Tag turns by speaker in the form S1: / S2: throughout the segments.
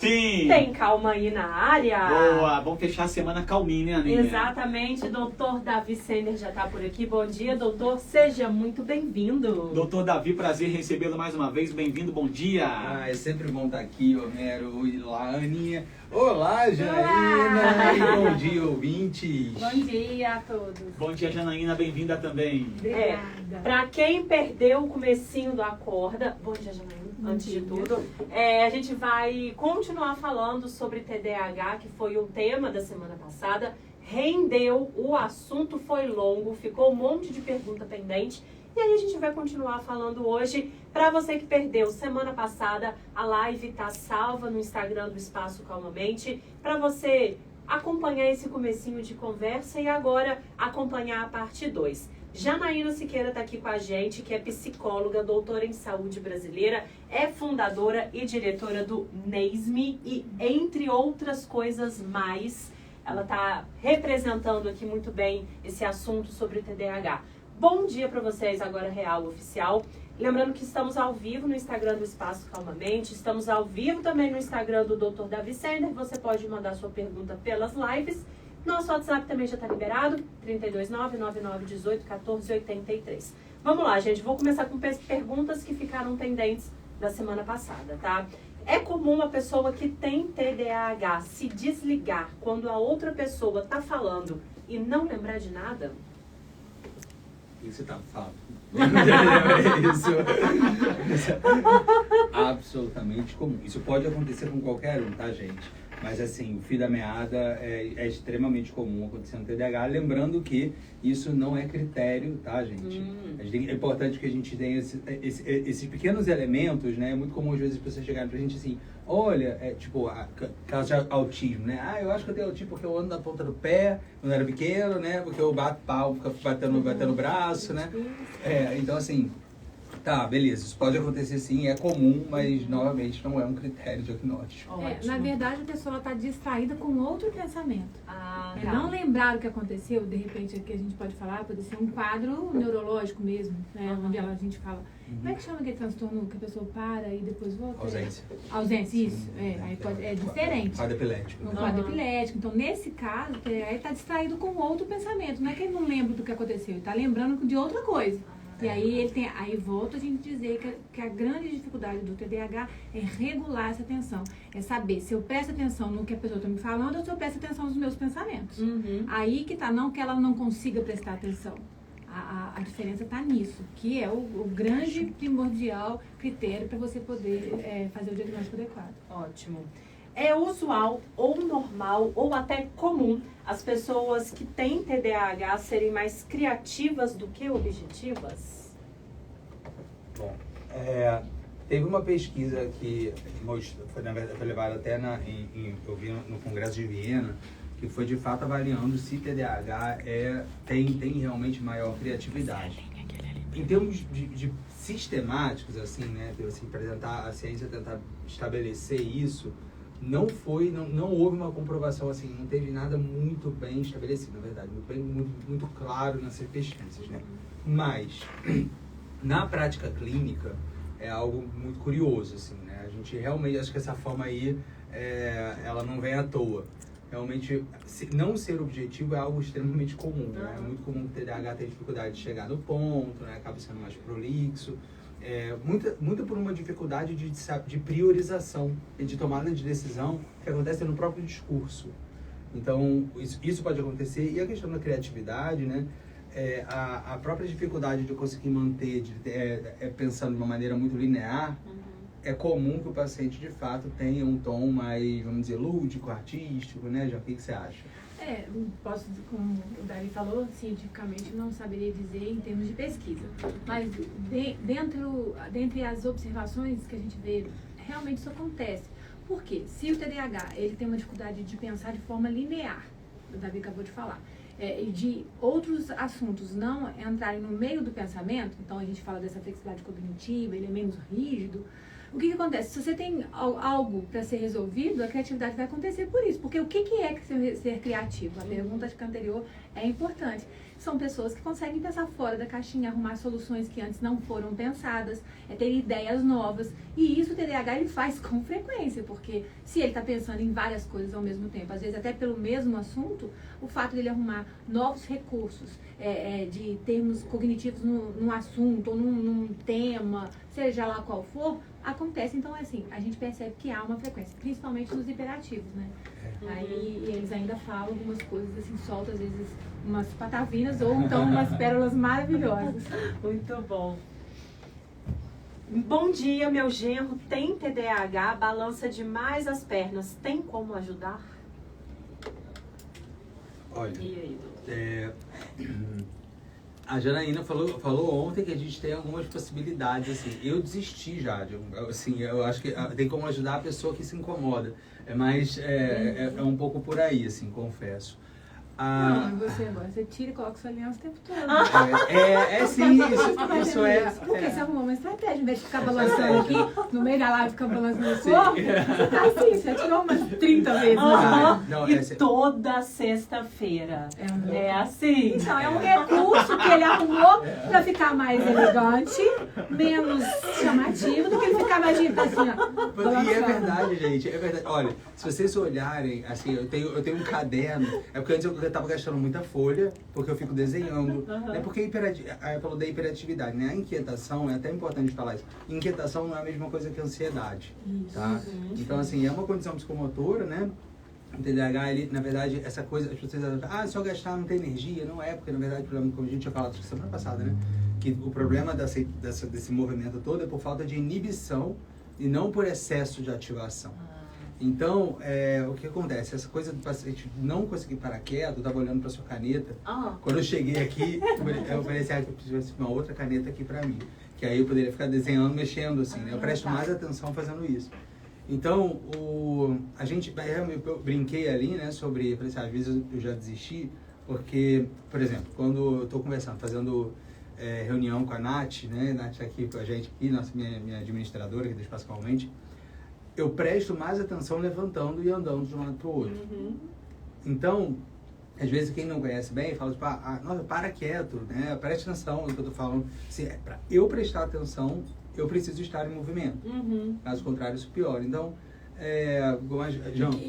S1: Sim!
S2: Tem calma aí na área.
S1: Boa! Vamos fechar a semana calminha, né, Aninha?
S2: Exatamente, doutor Davi Sender já está por aqui. Bom dia, doutor. Seja muito bem-vindo.
S1: Doutor Davi, prazer recebê-lo mais uma vez. Bem-vindo, bom dia!
S3: É sempre bom estar aqui, Homero. Olá, Aninha. Olá, Janaína. E bom dia, ouvintes.
S4: Bom dia a todos.
S1: Bom dia, Janaína. Bem-vinda também.
S4: Obrigada.
S2: Para quem perdeu o comecinho do Acorda, bom dia, Janaína. Antes de tudo, a gente vai continuar falando sobre TDAH, que foi um tema da semana passada. Rendeu, o assunto foi longo, ficou um monte de pergunta pendente. E aí a gente vai continuar falando hoje. Para você que perdeu semana passada, a live tá salva no Instagram do Espaço Calmamente. Para você acompanhar esse comecinho de conversa e agora acompanhar a parte 2. Janaína Siqueira está aqui com a gente, que é psicóloga, doutora em saúde brasileira, é fundadora e diretora do NEISME e, entre outras coisas mais, ela está representando aqui muito bem esse assunto sobre o TDAH. Bom dia para vocês, agora Real Oficial. Lembrando que estamos ao vivo no Instagram do Espaço Calmamente, estamos ao vivo também no Instagram do Dr. Davi Sender. Você pode mandar sua pergunta pelas lives. Nosso WhatsApp também já está liberado, 329-9918-1483. Vamos lá, gente. Vou começar com perguntas que ficaram pendentes da semana passada, tá? É comum a pessoa que tem TDAH se desligar quando a outra pessoa está falando e não lembrar de nada?
S3: O que você está falando? Isso é absolutamente comum. Isso pode acontecer com qualquer um, tá, gente? Mas assim, o fio da meada é extremamente comum acontecer no TDAH. Lembrando que isso não é critério, tá, gente? É importante que a gente tenha esses pequenos elementos, né? É muito comum às vezes as pessoas chegarem pra gente assim, olha, tipo, caso de autismo, né? Ah, eu acho que eu tenho autismo porque eu ando na ponta do pé, quando eu era pequeno, né? Porque eu bato pau, fico batendo o braço, né? Então assim, tá, beleza, isso pode acontecer sim, é comum, mas novamente não é um critério diagnóstico.
S4: Na verdade, a pessoa está distraída com outro pensamento.
S2: Tá.
S4: Não lembrar o que aconteceu, de repente, aqui a gente pode falar, pode ser um quadro neurológico mesmo, né? Onde a gente fala. Como é que chama aquele transtorno que a pessoa para e depois volta?
S3: Ausência.
S4: Ausência, isso. Aí é diferente.
S3: Quadro epilético.
S4: Um quadro epilético. Então, nesse caso, aí está distraído com outro pensamento. Não é que ele não lembra do que aconteceu, ele está lembrando de outra coisa. E aí aí volta a gente dizer que a grande dificuldade do TDAH é regular essa atenção. É saber se eu presto atenção no que a pessoa está me falando ou se eu presto atenção nos meus pensamentos. Aí que tá, não que ela não consiga prestar atenção. A diferença está nisso, que é o grande primordial critério para você poder fazer o diagnóstico adequado.
S2: Ótimo. É usual ou normal ou até comum as pessoas que têm TDAH serem mais criativas do que objetivas?
S3: Bom, teve uma pesquisa que foi levada até eu vi no Congresso de Viena, que foi de fato avaliando se TDAH tem realmente maior criatividade. Em termos de sistemáticos, assim, né, assim, para a ciência tentar estabelecer isso, não houve uma comprovação, assim, não teve nada muito bem estabelecido, na verdade, muito claro nessas pesquisas, né? Mas, na prática clínica, é algo muito curioso, assim, né? A gente realmente, acho que essa forma aí, ela não vem à toa. Realmente, não ser objetivo é algo extremamente comum, né? É muito comum que o TDAH tenha dificuldade de chegar no ponto, né? Acaba sendo mais prolixo. Muito por uma dificuldade de priorização e de tomada de decisão que acontece no próprio discurso. Então, isso pode acontecer. E a questão da criatividade, né? A própria dificuldade de eu conseguir manter, pensando de uma maneira muito linear, é comum que o paciente, de fato, tenha um tom mais, vamos dizer, lúdico, artístico, né? Já, o que você acha?
S4: Como o Davi falou, cientificamente não saberia dizer em termos de pesquisa. Mas dentre as observações que a gente vê, realmente isso acontece. Por quê? Se o TDAH ele tem uma dificuldade de pensar de forma linear, o Davi acabou de falar, e de outros assuntos não entrarem no meio do pensamento, então a gente fala dessa flexibilidade cognitiva, ele é menos rígido. O que acontece? Se você tem algo para ser resolvido, a criatividade vai acontecer por isso. Porque o que é ser criativo? A pergunta anterior é importante. são pessoas que conseguem pensar fora da caixinha, arrumar soluções que antes não foram pensadas, ter ideias novas. E isso o TDAH ele faz com frequência, porque se ele está pensando em várias coisas ao mesmo tempo, às vezes até pelo mesmo assunto, o fato dele arrumar novos recursos, de termos cognitivos num assunto ou num tema, seja lá qual for, acontece. Então, assim, a gente percebe que há uma frequência, principalmente nos hiperativos, né? Aí eles ainda falam algumas coisas assim, soltam às vezes umas patavinas ou então umas pérolas maravilhosas.
S2: Muito bom. Bom dia, meu genro tem TDAH, balança demais as pernas. Tem como ajudar?
S3: Olha,
S2: E aí,
S3: a Janaína falou ontem que a gente tem algumas possibilidades, assim. Eu desisti já, assim, eu acho que tem como ajudar a pessoa que se incomoda. Mas é um pouco por aí, assim, confesso.
S4: Não, você tira e coloca sua aliança o tempo todo.
S3: Sim, isso é.
S4: Porque você arrumou uma estratégia, em vez de ficar balançando aqui, no meio da live, ficar balançando o corpo, você tá assim, você tirou umas 30 vezes.
S2: E toda sexta-feira. É assim.
S4: Então, é um recurso que ele arrumou pra ficar mais elegante, menos chamativo, do que ele ficar mais assim, ó.
S3: E é verdade, gente, é verdade. Olha, se vocês olharem, assim, eu tenho um caderno, é porque antes eu tava gastando muita folha, porque eu fico desenhando, né? Porque eu falo da hiperatividade, né? A inquietação, é até importante falar isso, inquietação não é a mesma coisa que ansiedade, tá? Então, assim, é uma condição psicomotora, né? O TDAH, ele, na verdade, essa coisa, as pessoas dizem, se eu gastar não tem energia, não é, porque na verdade o problema, como a gente tinha falado semana passada, né? Que o problema desse movimento todo é por falta de inibição e não por excesso de ativação. Então, o que acontece? Essa coisa do paciente não conseguir parar quieto, eu estava olhando para sua caneta. Quando eu cheguei aqui, eu falei assim, que eu tivesse uma outra caneta aqui para mim. Que aí eu poderia ficar desenhando, mexendo, assim, né? Eu presto mais atenção fazendo isso. Então, eu brinquei ali, né, sobre, falei assim, às vezes eu já desisti, porque, por exemplo, quando eu estou conversando, fazendo reunião com a Nath, né? A Nath está aqui com a gente, e minha administradora, que deixa pascalmente, eu presto mais atenção levantando e andando de um lado para o outro. Então, às vezes quem não conhece bem fala, tipo, nossa, para quieto, né? Preste atenção no que eu tô falando. Se para eu prestar atenção, eu preciso estar em movimento. Caso contrário, isso piora. Então,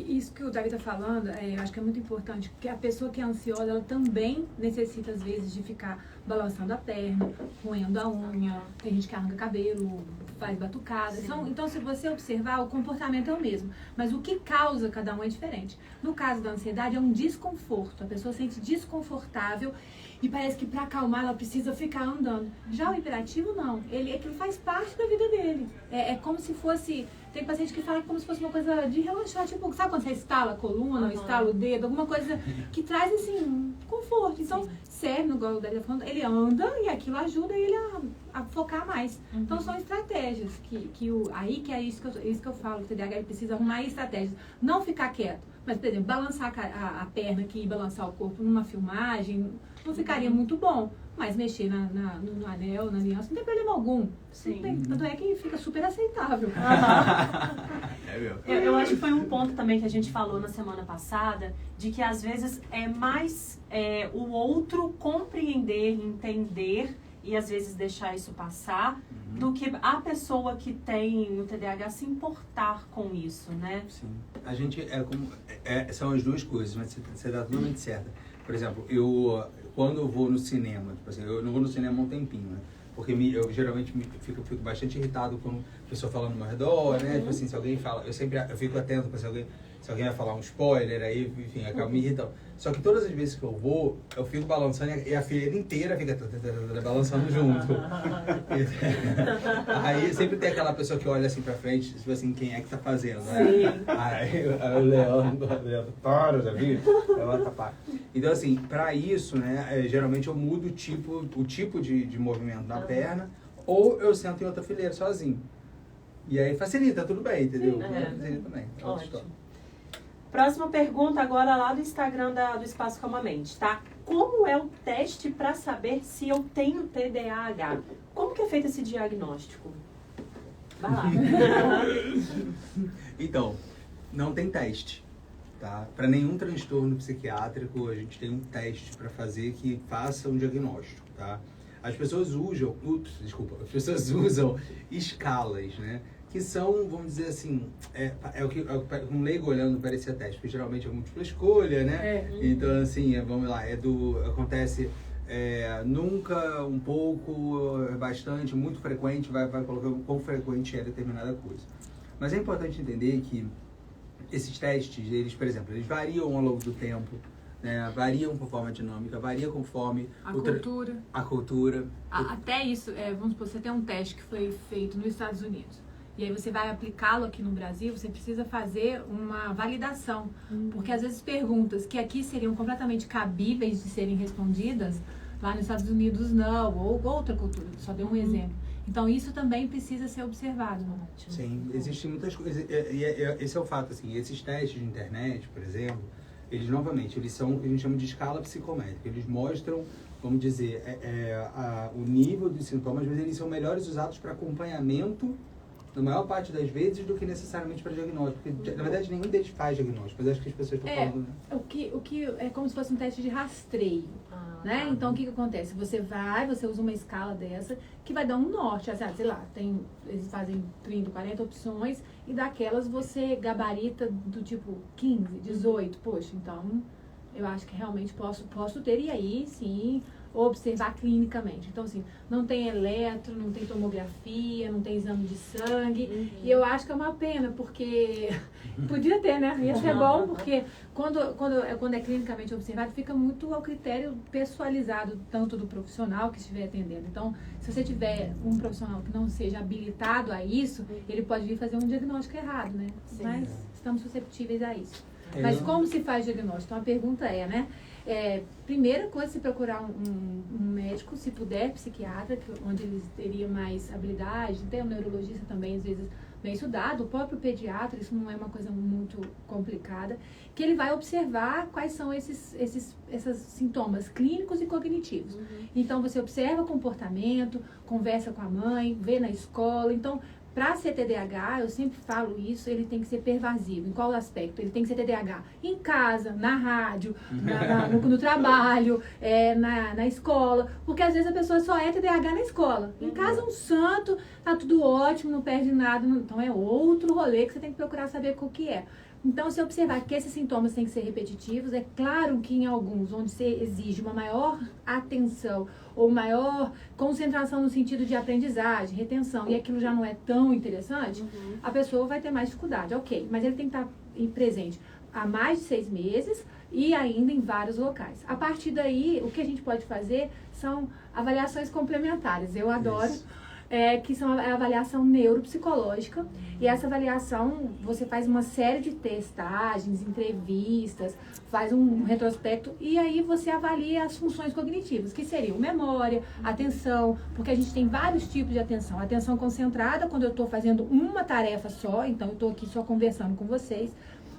S4: isso que o Davi está falando, eu acho que é muito importante, porque a pessoa que é ansiosa, ela também necessita, às vezes, de ficar balançando a perna, roendo a unha, tem gente que arranca cabelo, faz batucada. Então, se você observar, o comportamento é o mesmo, mas o que causa cada um é diferente. No caso da ansiedade, é um desconforto, a pessoa se sente desconfortável e parece que para acalmar ela precisa ficar andando. Já o hiperativo, não. Aquilo faz parte da vida dele. É como se fosse... Tem paciente que fala como se fosse uma coisa de relaxar, tipo, sabe quando você estala a coluna, estala o dedo, alguma coisa que traz, assim, conforto. Então, serve, igual o Davi tá falando, ele anda e aquilo ajuda ele a focar mais. Então, são estratégias aí que é isso que eu falo, que o TDAH precisa arrumar estratégias. Não ficar quieto, mas, por exemplo, balançar a perna aqui e balançar o corpo numa filmagem, não ficaria muito bom. Mas mexer no anel, na aliança, não tem problema algum. Tanto é que fica super aceitável.
S2: Eu acho que foi um ponto também que a gente falou na semana passada, de que às vezes é mais o outro compreender, entender e às vezes deixar isso passar, do que a pessoa que tem o TDAH se importar com isso, né?
S3: Sim. A gente são as duas coisas, mas você está totalmente certa. Por exemplo, quando eu vou no cinema, tipo assim, eu não vou no cinema há um tempinho, né? Porque eu geralmente fico bastante irritado com a pessoa falando no meu redor, né? Tipo assim, se alguém fala, eu fico atento para se alguém vai falar um spoiler, aí, enfim, acaba me irritando. Só que todas as vezes que eu vou, eu fico balançando e a fileira inteira fica balançando junto. Aí sempre tem aquela pessoa que olha assim pra frente, tipo assim, quem é que tá fazendo, né? Aí o Leandro, para, já viu? Então, assim, pra isso, né, geralmente eu mudo o tipo de movimento na perna, ou eu sento em outra fileira sozinho. E aí facilita, tudo bem, entendeu? Facilita também.
S2: Ótimo. Próxima pergunta agora lá do Instagram do Espaço Calmamente, tá? Como é o teste para saber se eu tenho TDAH? Como que é feito esse diagnóstico? Vai lá.
S3: Então, não tem teste. tá? Para nenhum transtorno psiquiátrico, a gente tem um teste para fazer que faça um diagnóstico, tá? As pessoas usam, escalas, né? Que são, vamos dizer assim, o que um leigo olhando para esse teste, porque geralmente é múltipla escolha, né? Então, assim, vamos lá, acontece nunca, um pouco, bastante, muito frequente, vai colocar o quão frequente é determinada coisa. Mas é importante entender que esses testes, eles, por exemplo, eles variam ao longo do tempo, né? Variam conforme a dinâmica, varia conforme
S4: a cultura.
S3: A cultura.
S4: Até isso, vamos supor, você tem um teste que foi feito nos Estados Unidos. E aí você vai aplicá-lo aqui no Brasil, você precisa fazer uma validação. Porque às vezes perguntas que aqui seriam completamente cabíveis de serem respondidas, lá nos Estados Unidos não, ou outra cultura, só dei um exemplo. Então isso também precisa ser observado.
S3: Sim, existem muitas coisas, esse é o fato, assim, esses testes de internet, por exemplo, eles são o que a gente chama de escala psicométrica, eles mostram, vamos dizer, o nível dos sintomas, mas eles são melhores usados para acompanhamento, na maior parte das vezes, do que necessariamente para diagnóstico. Porque, na verdade, nenhum deles faz diagnóstico, mas acho que as pessoas estão falando, né?
S4: O que é como se fosse um teste de rastreio, né? Então, o que acontece? Você usa uma escala dessa, que vai dar um norte, sei lá, eles fazem 30, 40 opções, e daquelas você gabarita do tipo 15, 18, poxa, então, eu acho que realmente posso ter, e aí, sim, observar clinicamente. Então, assim, não tem eletro, não tem tomografia, não tem exame de sangue. E eu acho que é uma pena, porque podia ter, né? Ia ser bom, porque quando é clinicamente observado, fica muito ao critério pessoalizado, tanto do profissional que estiver atendendo. Então, se você tiver um profissional que não seja habilitado a isso, ele pode vir fazer um diagnóstico errado, né?
S2: Sim.
S4: Mas estamos susceptíveis a isso. Mas como se faz diagnóstico? Então, a pergunta né? Primeira coisa, se procurar um médico, se puder, psiquiatra, onde eles teriam mais habilidade, tem um neurologista também, às vezes, bem estudado, o próprio pediatra, isso não é uma coisa muito complicada, que ele vai observar quais são esses sintomas clínicos e cognitivos. Então, você observa o comportamento, conversa com a mãe, vê na escola. Então, para ser TDAH, eu sempre falo isso, ele tem que ser pervasivo. Em qual aspecto? Ele tem que ser TDAH em casa, na rádio, no trabalho, na escola. Porque às vezes a pessoa só é TDAH na escola. Em casa é um santo, tá tudo ótimo, não perde nada. Então é outro rolê que você tem que procurar saber qual que é. Então, se observar que esses sintomas têm que ser repetitivos, é claro que em alguns, onde você exige uma maior atenção ou maior concentração no sentido de aprendizagem, retenção, e aquilo já não é tão interessante, a pessoa vai ter mais dificuldade, ok. Mas ele tem que estar presente há mais de 6 meses e ainda em vários locais. A partir daí, o que a gente pode fazer são avaliações complementares. Eu adoro. Que são a avaliação neuropsicológica. E essa avaliação, você faz uma série de testagens, entrevistas, faz um retrospecto e aí você avalia as funções cognitivas, que seriam memória, atenção, porque a gente tem vários tipos de atenção. Atenção concentrada, quando eu estou fazendo uma tarefa só, então eu estou aqui só conversando com vocês.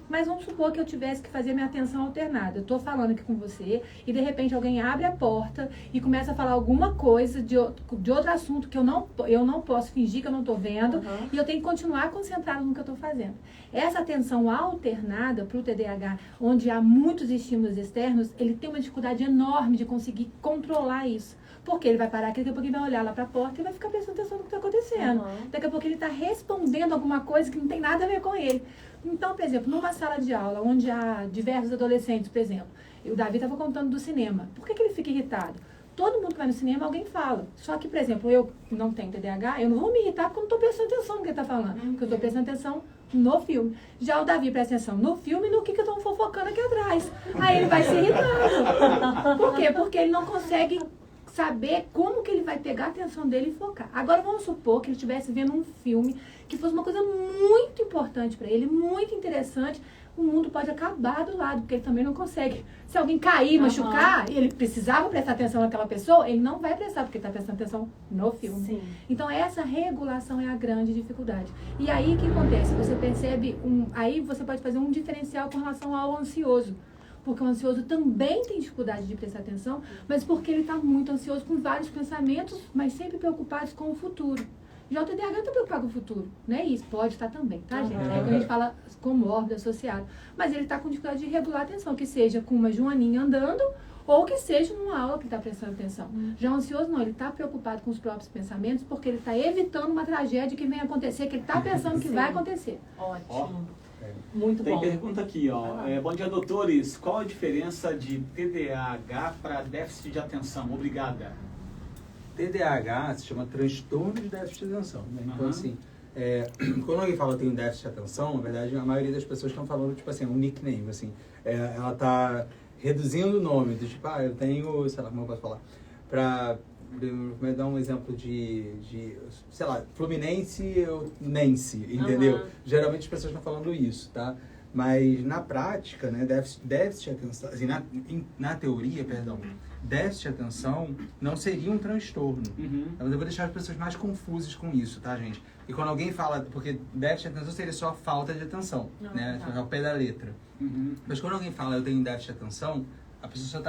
S4: Mas vamos supor que eu tivesse que fazer minha atenção alternada. Eu estou falando aqui com você e de repente alguém abre a porta e começa a falar alguma coisa de outro assunto que eu não posso fingir que eu não estou vendo e eu tenho que continuar concentrado no que eu estou fazendo. Essa atenção alternada para o TDAH, onde há muitos estímulos externos, ele tem uma dificuldade enorme de conseguir controlar isso. Porque ele vai parar aqui, daqui a pouco ele vai olhar lá para a porta e vai ficar prestando atenção no que está acontecendo. Daqui a pouco ele está respondendo alguma coisa que não tem nada a ver com ele. Então, por exemplo, numa sala de aula onde há diversos adolescentes, por exemplo, o Davi estava contando do cinema. Por que ele fica irritado? Todo mundo que vai no cinema, alguém fala. Só que, por exemplo, eu não tenho TDAH, eu não vou me irritar porque eu não estou prestando atenção no que ele está falando. Porque eu estou prestando atenção no filme. Já o Davi presta atenção no filme e no que eu estou fofocando aqui atrás. Aí ele vai se irritando. Por quê? Porque ele não consegue saber como que ele vai pegar a atenção dele e focar. Agora vamos supor que ele estivesse vendo um filme que fosse uma coisa muito importante para ele, muito interessante. O mundo pode acabar do lado, porque ele também não consegue. Se alguém cair, machucar, e ele precisava prestar atenção naquela pessoa, ele não vai prestar, porque ele está prestando atenção no filme.
S2: Sim.
S4: Então essa regulação é a grande dificuldade. E aí o que acontece? Você percebe, aí você pode fazer um diferencial com relação ao ansioso. Porque o ansioso também tem dificuldade de prestar atenção, mas porque ele está muito ansioso com vários pensamentos, mas sempre preocupados com o futuro. Já o TDAH está preocupado com o futuro, né? E isso pode estar também, tá, gente?
S2: Uhum.
S4: É quando a gente fala comórbido, associado. Mas ele está com dificuldade de regular a atenção, que seja com uma joaninha andando ou que seja numa aula que está prestando atenção. Já o ansioso não, ele está preocupado com os próprios pensamentos porque ele está evitando uma tragédia que vem acontecer, que ele está pensando que
S2: Sim.
S4: vai acontecer.
S2: Ótimo. Muito
S1: Tem
S2: bom.
S1: pergunta aqui, ó. Bom dia, doutores. Qual a diferença de TDAH para déficit de atenção? Obrigada.
S3: TDAH se chama transtorno de déficit de atenção, né? Então,
S1: Uhum.
S3: assim, quando alguém fala que tem um déficit de atenção, na verdade, a maioria das pessoas estão falando, tipo assim, um nickname, assim. Ela tá reduzindo o nome, do tipo, eu tenho, sei lá, como eu posso falar, me dar um exemplo de, sei lá, Fluminense ou Nense, entendeu?
S2: Uhum.
S3: Geralmente as pessoas estão falando isso, tá? Mas na prática, né, déficit de atenção, assim, na teoria, perdão, déficit de atenção não seria um transtorno.
S1: Uhum.
S3: Mas eu vou deixar as pessoas mais confusas com isso, tá, gente? E quando alguém fala, porque déficit de atenção seria só falta de atenção, né?
S2: Tá.
S3: É o pé da letra.
S1: Uhum.
S3: Mas quando alguém fala eu tenho déficit de atenção, a pessoa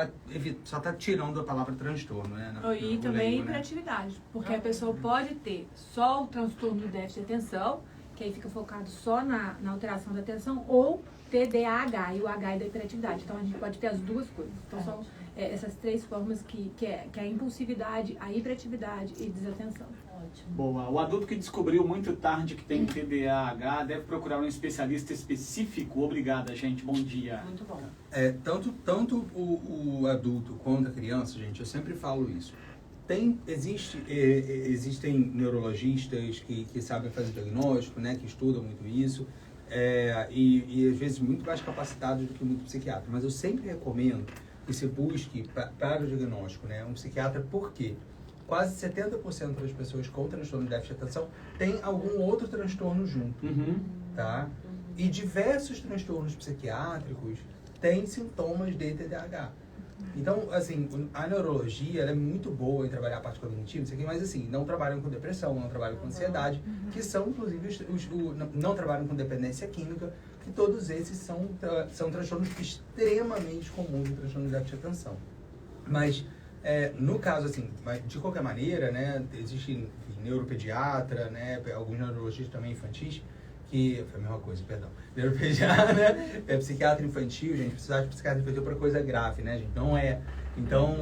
S3: só tá tirando a palavra transtorno, né?
S4: E
S3: no
S4: também
S3: leigo, né?
S4: hiperatividade, porque a pessoa pode ter só o transtorno do déficit de atenção, que aí fica focado só na alteração da atenção, ou TDAH, e o H é da hiperatividade. Então a gente pode ter as duas coisas. Então são essas três formas que é a impulsividade, a hiperatividade e desatenção.
S2: Ótimo.
S1: Boa. O adulto que descobriu muito tarde que tem TDAH deve procurar um especialista específico. Obrigada, gente. Bom dia.
S2: Muito bom.
S3: Tanto o adulto quanto a criança, gente, eu sempre falo isso. Existem neurologistas que sabem fazer diagnóstico, né, que estudam muito isso, e às vezes muito mais capacitados do que muito psiquiatra. Mas eu sempre recomendo que se busque para o diagnóstico, né, um psiquiatra, porque quase 70% das pessoas com transtorno de déficit de atenção têm algum outro transtorno junto,
S1: Uhum.
S3: tá? E diversos transtornos psiquiátricos têm sintomas de TDAH. Então, assim, a neurologia ela é muito boa em trabalhar a parte cognitiva, isso aqui, mas assim, não trabalham com depressão, não trabalham com ansiedade, que são, inclusive, não trabalham com dependência química, que todos esses são transtornos extremamente comuns em transtorno de déficit de atenção. Mas, no caso, assim, de qualquer maneira, né, existe neuropediatra, né, alguns neurologistas também infantis, que foi a mesma coisa, perdão. Neuropediatra, né? Psiquiatra infantil, gente, precisar de psiquiatra infantil para coisa grave, né, gente? Não é. Então,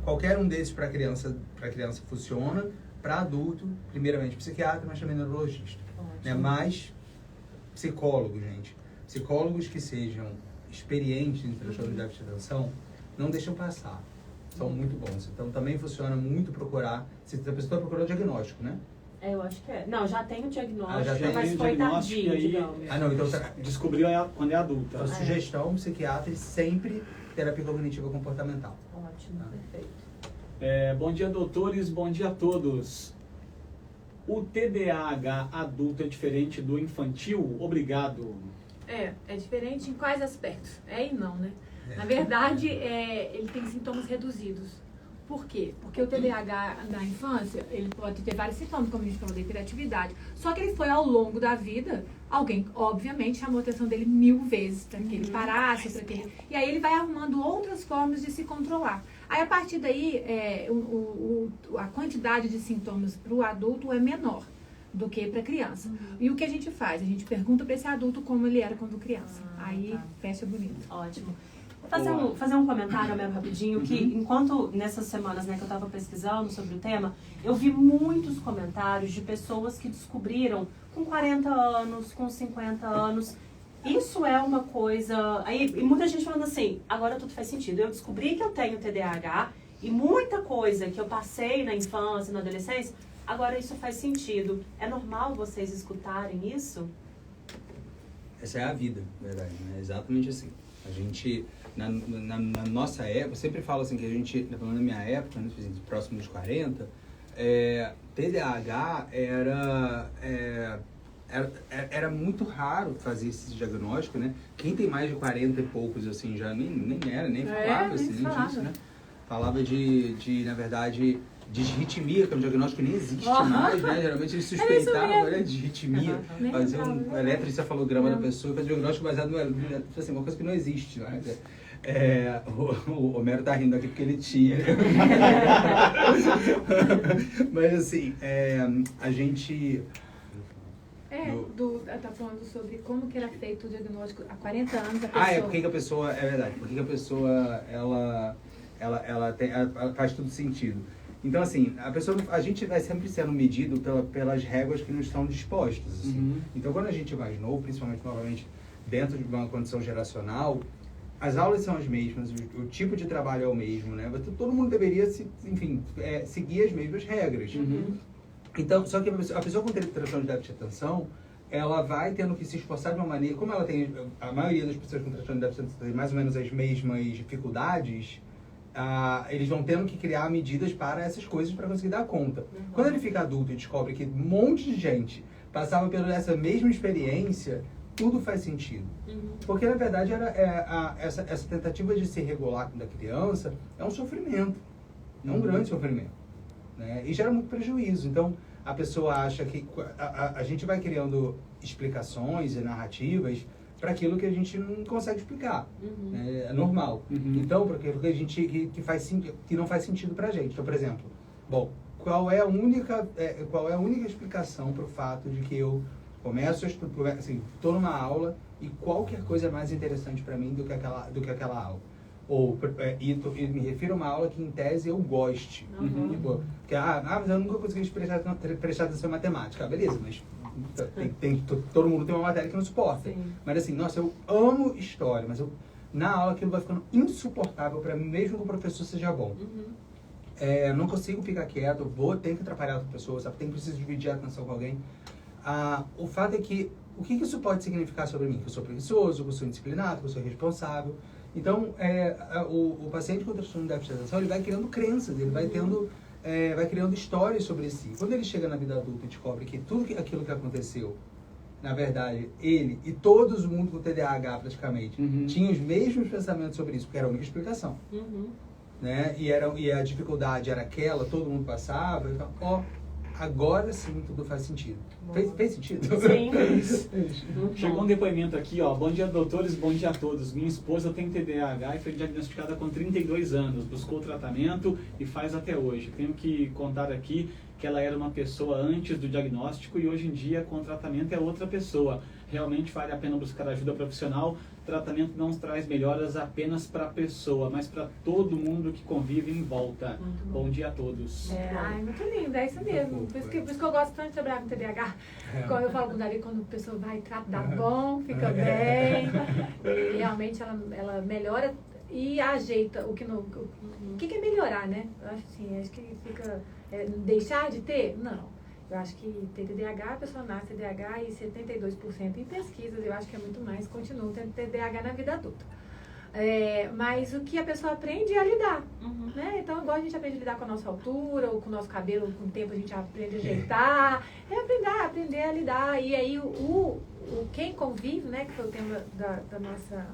S3: qualquer um desses para criança funciona. Para adulto, primeiramente psiquiatra, mas também neurologista. Né? Mas psicólogos, gente. Psicólogos que sejam experientes em transtorno de déficit de atenção, não deixam passar. São muito bons. Então, também funciona muito procurar, se a pessoa está procurando diagnóstico, né?
S2: Eu acho que é. Não, já tem o diagnóstico,
S3: já tem
S2: mas
S1: o
S2: foi
S1: diagnóstico
S2: tardio,
S1: e aí-
S2: digamos.
S3: Não, então
S1: Descobriu quando é adulta.
S3: a sugestão psiquiatra e sempre terapia cognitiva comportamental.
S2: Ótimo,
S3: Tá.
S2: perfeito.
S1: Bom dia, doutores. Bom dia a todos. O TDAH adulto é diferente do infantil? Obrigado.
S4: É diferente em quais aspectos? E não, né? Na verdade, ele tem sintomas reduzidos. Por quê? Porque o TDAH na infância, ele pode ter vários sintomas, como a gente falou, da hiperatividade. Só que ele foi ao longo da vida, alguém, obviamente, chamou a atenção dele 1000 vezes, para que ele parasse, para que ele... E aí ele vai arrumando outras formas de se controlar. Aí, a partir daí, a quantidade de sintomas para o adulto é menor do que para a criança. E o que a gente faz? A gente pergunta para esse adulto como ele era quando criança. Aí, fecha bonito.
S2: Ótimo. Vou fazer um comentário mesmo rapidinho, que enquanto nessas semanas, né, que eu estava pesquisando sobre o tema, eu vi muitos comentários de pessoas que descobriram com 40 anos, com 50 anos. Isso é uma coisa... E muita gente falando assim, agora tudo faz sentido. Eu descobri que eu tenho TDAH e muita coisa que eu passei na infância, na adolescência, agora isso faz sentido. É normal vocês escutarem isso?
S3: Essa é a vida, na verdade, né? É exatamente assim. A gente, na nossa época, eu sempre falo assim que a gente, pelo menos na minha época, né, próximo dos 40, TDAH era muito raro fazer esse diagnóstico, né? Quem tem mais de 40 e poucos, assim, já nem falava assim, nem disso, né? Falava na verdade, de disritmia, que é um diagnóstico que nem existe mais, né? Geralmente eles suspeitavam, né? Disritmia, fazer um eletroencefalograma da pessoa, fazer um diagnóstico baseado no assim, uma coisa que não existe, né? O Homero tá rindo aqui porque ele tinha. Mas assim, a gente...
S4: Tá falando sobre como que era feito o diagnóstico há 40 anos. A pessoa...
S3: porque que a pessoa... É verdade. Porque que a pessoa, ela faz tudo sentido. Então, assim, a gente vai sempre sendo medido pelas réguas que nos estão dispostas. Assim.
S1: Uhum.
S3: Então, quando a gente é mais novo, principalmente, novamente, dentro de uma condição geracional, as aulas são as mesmas, o tipo de trabalho é o mesmo, né? Todo mundo deveria, seguir as mesmas regras.
S1: Uhum.
S3: Então, só que a pessoa com transtorno de déficit de atenção, ela vai tendo que se esforçar de uma maneira... Como ela tem... A maioria das pessoas com transtorno de déficit de atenção tem mais ou menos as mesmas dificuldades... eles vão tendo que criar medidas para essas coisas para conseguir dar conta.
S2: Uhum.
S3: Quando ele fica adulto e descobre que um monte de gente passava por essa mesma experiência, tudo faz sentido.
S2: Uhum.
S3: Porque, na verdade, essa tentativa de se regular da criança é um sofrimento. É um grande sofrimento. Né? E gera muito prejuízo. Então, a pessoa acha que... A gente vai criando explicações e narrativas para aquilo que a gente não consegue explicar.
S2: Uhum.
S3: É normal.
S1: Uhum.
S3: Então, porque a gente que não faz sentido pra gente. Então, por exemplo, qual é a única explicação para o fato de que eu começo a estudar, assim, estou numa aula e qualquer coisa é mais interessante para mim do que aquela aula? Ou e me refiro a uma aula que, em tese, eu goste.
S2: Uhum.
S3: Tipo, porque, mas eu nunca consegui prestar atenção em matemática. Beleza, mas todo mundo tem uma matéria que não suporta.
S2: Sim.
S3: Mas assim, nossa, eu amo história, mas na aula aquilo vai ficando insuportável para mim, mesmo que o professor seja bom.
S2: Uhum.
S3: Não consigo ficar quieto, tenho que atrapalhar outra pessoa, sabe? Preciso dividir a atenção com alguém. O fato é que, o que isso pode significar sobre mim? Que eu sou preguiçoso, que eu sou indisciplinado, que eu sou irresponsável. Então, o paciente com transtorno de déficit de atenção, ele vai criando crenças, ele vai tendo... vai criando histórias sobre si. Quando ele chega na vida adulta e descobre que aquilo que aconteceu, na verdade, ele e todo mundo com TDAH praticamente, tinham os mesmos pensamentos sobre isso, porque era a única explicação.
S2: Uhum.
S3: Né? E a dificuldade era aquela, todo mundo passava, e fala, agora sim tudo faz sentido. Fez sentido?
S2: Sim.
S1: Chegou um depoimento aqui, ó. Bom dia, doutores, bom dia a todos. Minha esposa tem TDAH e foi diagnosticada com 32 anos. Buscou tratamento e faz até hoje. Tenho que contar aqui que ela era uma pessoa antes do diagnóstico e hoje em dia, com o tratamento, é outra pessoa. Realmente vale a pena buscar ajuda profissional. Tratamento não traz melhoras apenas para a pessoa, mas para todo mundo que convive em volta. Bom dia a todos.
S4: Muito lindo, é isso mesmo. Por isso que eu gosto tanto de trabalhar com TDAH. Como eu falo com o Davi, quando a pessoa vai dá bom, fica bem. E realmente ela melhora e ajeita o que não... O que é melhorar, né? Eu acho assim, acho que fica... deixar de ter? Não. Eu acho que ter TDAH, a pessoa nasce TDAH e 72% em pesquisas, eu acho que é muito mais, continuam tendo TDAH na vida adulta. Mas o que a pessoa aprende é a lidar.
S2: Uhum.
S4: Né? Então, igual a gente aprende a lidar com a nossa altura, ou com o nosso cabelo, com o tempo a gente aprende a ajeitar, aprender a lidar. E aí, quem convive, né, que foi o tema da nossa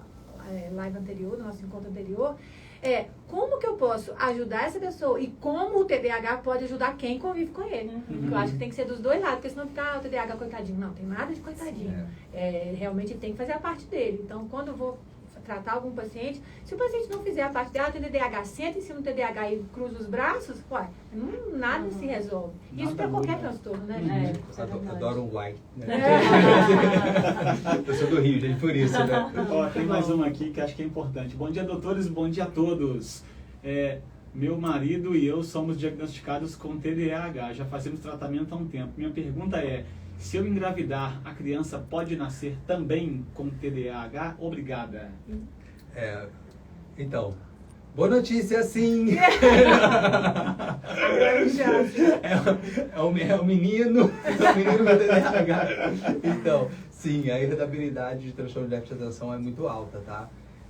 S4: live anterior, do nosso encontro anterior, como que eu posso ajudar essa pessoa e como o TDAH pode ajudar quem convive com ele.
S2: Uhum.
S4: Eu acho que tem que ser dos dois lados, porque senão fica o TDAH coitadinho. Não, tem nada de coitadinho. Realmente tem que fazer a parte dele. Então, quando eu vou tratar algum paciente, se o paciente não fizer a parte dela, tem TDAH, senta em cima do TDAH e cruza os braços, nada se resolve. Isso para qualquer transtorno, né, gente?
S3: Adoro um white. Né? Eu sou do Rio, gente, por isso, né?
S1: Tem mais uma aqui que acho que é importante. Bom dia, doutores, bom dia a todos. Meu marido e eu somos diagnosticados com TDAH, já fazemos tratamento há um tempo. Minha pergunta é, se eu engravidar, a criança pode nascer também com TDAH? Obrigada.
S3: Então, boa notícia, sim! É um menino com TDAH. Então, sim, a heredabilidade de transtorno de déficit de atenção é muito alta, tá?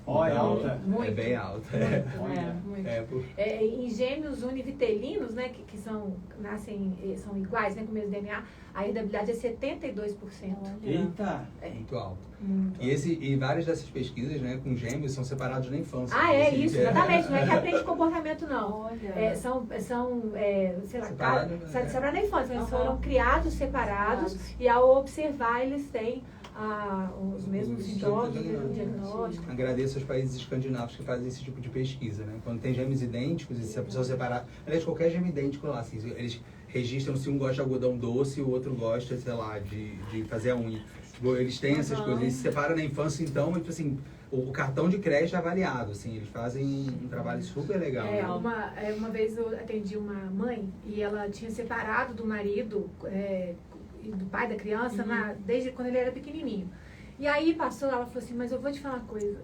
S1: É alta?
S4: Muito.
S3: É bem alta.
S4: Muito. Em gêmeos univitelinos, né, que são iguais, né, com o mesmo DNA, a heredabilidade é 72%.
S1: Eita!
S3: Muito alto. E várias dessas pesquisas, né, com gêmeos são separados na infância.
S4: Isso, exatamente. Não é que aprende comportamento, não. São separados na infância. Eles foram criados separados e ao observar eles têm os mesmos sintomas, o mesmo diagnóstico.
S3: Agradeço aos países escandinavos que fazem esse tipo de pesquisa, né? Quando tem gêmeos idênticos, e se a pessoa separar... Aliás, qualquer gêmeo idêntico lá, assim, eles registram se um gosta de algodão doce e o outro gosta, sei lá, de fazer a unha. Eles têm essas coisas, eles se separam na infância, então, tipo assim, o cartão de crédito é avaliado, assim, eles fazem um trabalho super legal.
S4: Uma vez eu atendi uma mãe e ela tinha separado do marido e do pai da criança desde quando ele era pequenininho. E aí passou, ela falou assim, mas eu vou te falar uma coisa,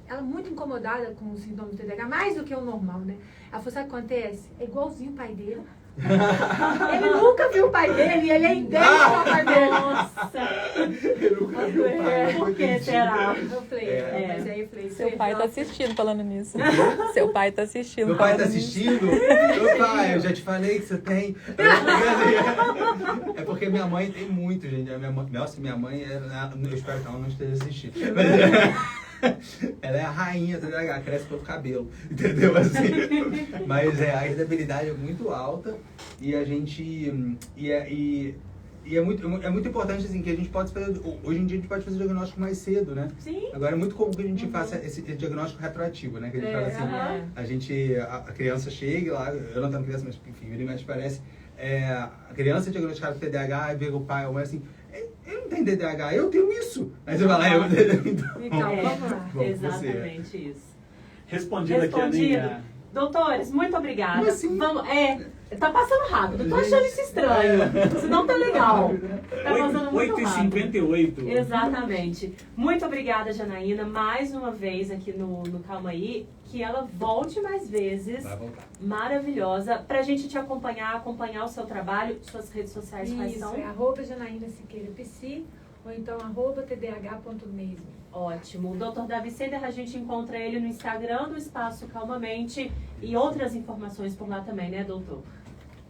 S4: ela muito incomodada com os sintomas do TDAH, mais do que o normal, né? Ela falou, sabe o que acontece? É igualzinho o pai dele. Ele nunca viu o pai dele e ele é idêntico ao pai dele.
S2: Nossa!
S3: Ele nunca viu o pai.
S2: Por que será?
S4: Eu falei, mas aí eu falei,
S5: Seu pai tá assistindo falando nisso. Seu pai tá assistindo.
S3: Meu pai tá
S5: falando nisso.
S3: assistindo? Meu pai, eu já te falei que você tem. É porque minha mãe tem muito, gente. Minha mãe, eu espero que ela não esteja assistindo. Ela é a rainha do TDAH, cresce pelo cabelo, entendeu? Assim, mas a irritabilidade é muito alta e a gente... é muito importante assim, que a gente pode fazer... Hoje em dia a gente pode fazer o diagnóstico mais cedo, né?
S2: Sim.
S3: Agora é muito comum que a gente faça esse diagnóstico retroativo, né? Que a gente fala assim, a criança chega lá, eu não tenho criança, mas enfim, mas parece... a criança diagnosticada com TDAH e vê o pai ou a mãe assim... Eu não tenho TDAH, eu tenho isso. Aí você vai lá,
S4: Então, vamos lá.
S2: Exatamente isso.
S1: Respondido aqui, Aninha.
S2: Doutores, muito obrigada.
S3: Como assim?
S2: Vamos, tá passando rápido, eu tô achando isso estranho. Senão tá legal. Tá passando muito rápido.
S1: 8h58.
S2: Exatamente. Muito obrigada, Janaína, mais uma vez aqui no Calma Aí. Que ela volte mais vezes.
S3: Vai voltar.
S2: Maravilhosa. Pra gente te acompanhar o seu trabalho, suas redes sociais quais
S4: Isso,
S2: são?
S4: é @Janaína Siqueira PC ou então @tdh.mesmo.
S2: Ótimo. O Dr. Davi Seder, a gente encontra ele no Instagram do Espaço Calmamente e outras informações por lá também, né, doutor?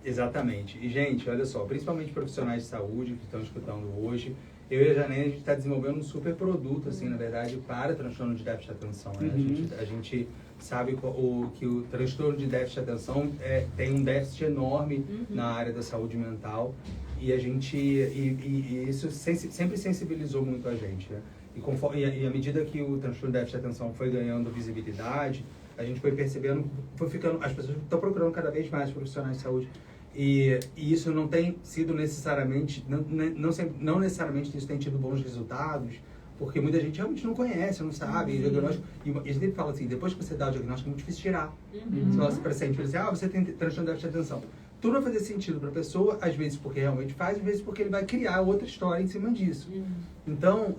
S3: Exatamente. E, gente, olha só, principalmente profissionais de saúde que estão escutando hoje, eu e a Janaína, a gente está desenvolvendo um super produto, assim, na verdade, para transtorno de déficit de atenção, né? A gente sabe que o transtorno de déficit de atenção tem um déficit enorme na área da saúde mental e a gente, e isso sempre sensibilizou muito a gente, né? E à medida que o transtorno de déficit de atenção foi ganhando visibilidade, a gente foi percebendo, as pessoas estão procurando cada vez mais profissionais de saúde. E isso não tem sido necessariamente, não necessariamente isso tem tido bons resultados, porque muita gente realmente não conhece, não sabe. E a gente sempre fala assim, depois que você dá o diagnóstico é muito difícil tirar. Você fala assim para paciente, você tem transtorno de déficit de atenção. Tudo vai fazer sentido para a pessoa, às vezes porque realmente faz, às vezes porque ele vai criar outra história em cima disso. Então,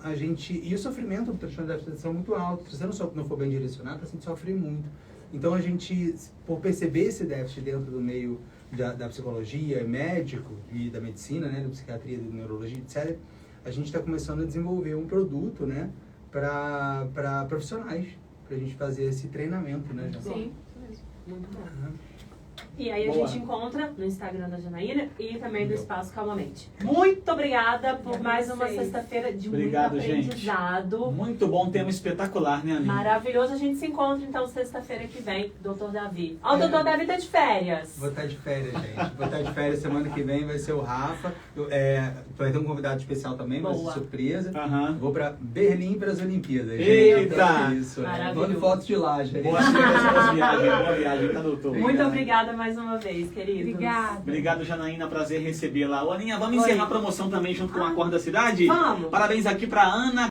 S3: e o sofrimento do transtorno de déficit de atenção é muito alto. Se você não for bem direcionado, o paciente sofre muito. Então, a gente, por perceber esse déficit dentro do meio da psicologia, médico e da medicina, né, da psiquiatria, da neurologia, etc., a gente está começando a desenvolver um produto, né, para profissionais, para a gente fazer esse treinamento, né?
S2: Sim, muito bom. E aí a gente encontra no Instagram da Janaína e também do Espaço Calmamente. Muito obrigada por mais uma sexta-feira de muito aprendizado.
S1: Gente. Muito bom, tema espetacular, né, Aninha?
S2: Maravilhoso. A gente se encontra então sexta-feira que vem, Dr. Davi. O Dr. Davi tá de férias.
S3: Vou estar de férias, gente. Vou estar de férias semana que vem, vai ser o Rafa. Vai ter um convidado especial também, vai ser surpresa. Vou para Berlim para as Olimpíadas.
S1: Eita!
S3: Isso, mando fotos de lá, gente.
S1: Boa viagem, tá, doutor?
S2: Muito obrigada mais uma vez, querido.
S4: Obrigada.
S1: Obrigado, Janaína. Prazer recebê-la. Aninha, vamos encerrar a promoção também junto com a Acorda Cidade?
S2: Vamos.
S1: Parabéns aqui para Ana